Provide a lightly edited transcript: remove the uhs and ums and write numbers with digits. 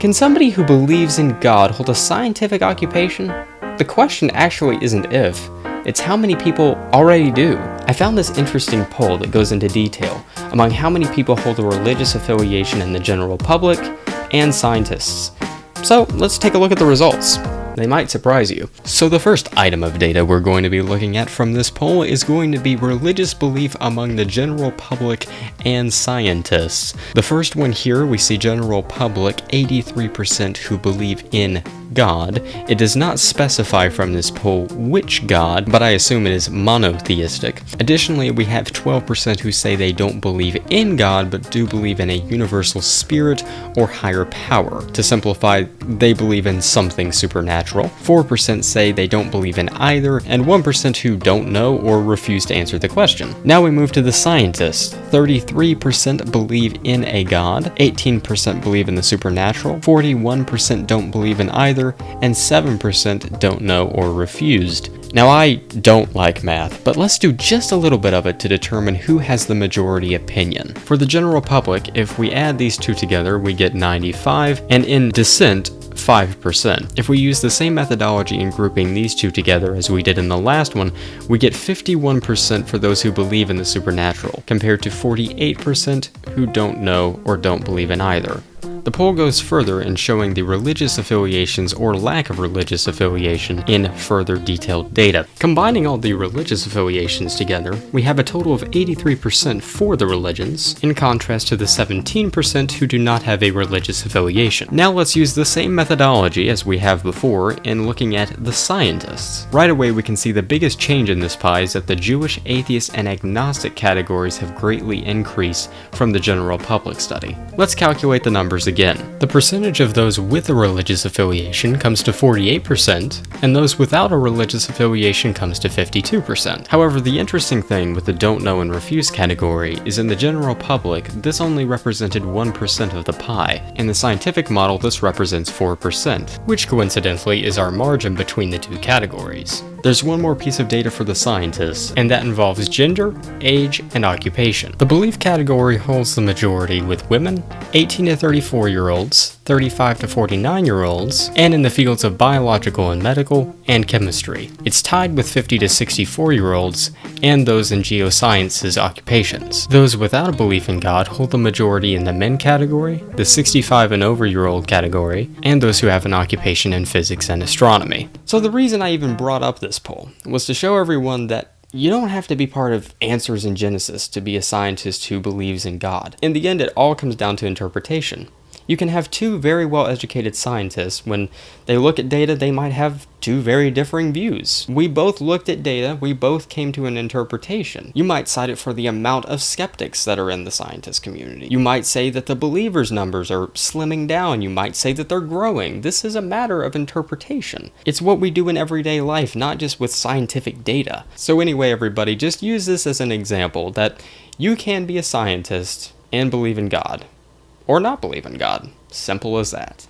Can somebody who believes in God hold a scientific occupation? The question actually isn't if, it's how many people already do. I found this interesting poll that goes into detail among how many people hold a religious affiliation in the general public and scientists. So let's take a look at the results. They might surprise you. So the first item of data we're going to be looking at from this poll is going to be religious belief among the general public and scientists. The first one here, we see general public, 83% who believe in God. It does not specify from this poll which God, but I assume it is monotheistic. Additionally, we have 12% who say they don't believe in God, but do believe in a universal spirit or higher power. To simplify, they believe in something supernatural. 4% say they don't believe in either, and 1% who don't know or refuse to answer the question. Now we move to the scientists. 33% believe in a God, 18% believe in the supernatural, 41% don't believe in either, and 7% don't know or refused. Now I don't like math, but let's do just a little bit of it to determine who has the majority opinion. For the general public, if we add these two together, we get 95, and in dissent, 5%. If we use the same methodology in grouping these two together as we did in the last one, we get 51% for those who believe in the supernatural, compared to 48% who don't know or don't believe in either. The poll goes further in showing the religious affiliations or lack of religious affiliation in further detailed data. Combining all the religious affiliations together, we have a total of 83% for the religions, in contrast to the 17% who do not have a religious affiliation. Now let's use the same methodology as we have before in looking at the scientists. Right away we can see the biggest change in this pie is that the Jewish, atheist, and agnostic categories have greatly increased from the general public study. Let's calculate the numbers again. The percentage of those with a religious affiliation comes to 48%, and those without a religious affiliation comes to 52%. However, the interesting thing with the don't know and refuse category is in the general public, this only represented 1% of the pie. In the scientific model, this represents 4%, which coincidentally is our margin between the two categories. There's one more piece of data for the scientists, and that involves gender, age, and occupation. The belief category holds the majority with women, 18 to 34-year-olds, 35 to 49-year-olds, and in the fields of biological and medical, and chemistry. It's tied with 50 to 64-year-olds, and those in geosciences occupations. Those without a belief in God hold the majority in the men category, the 65 and over-year-old category, and those who have an occupation in physics and astronomy. So the reason I even brought up this poll was to show everyone that you don't have to be part of Answers in Genesis to be a scientist who believes in God. In the end, it all comes down to interpretation. You can have two very well-educated scientists. When they look at data, they might have two very differing views. We both looked at data, we both came to an interpretation. You might cite it for the amount of skeptics that are in the scientist community. You might say that the believers' numbers are slimming down. You might say that they're growing. This is a matter of interpretation. It's what we do in everyday life, not just with scientific data. So anyway, everybody, just use this as an example that you can be a scientist and believe in God. Or not believe in God. Simple as that.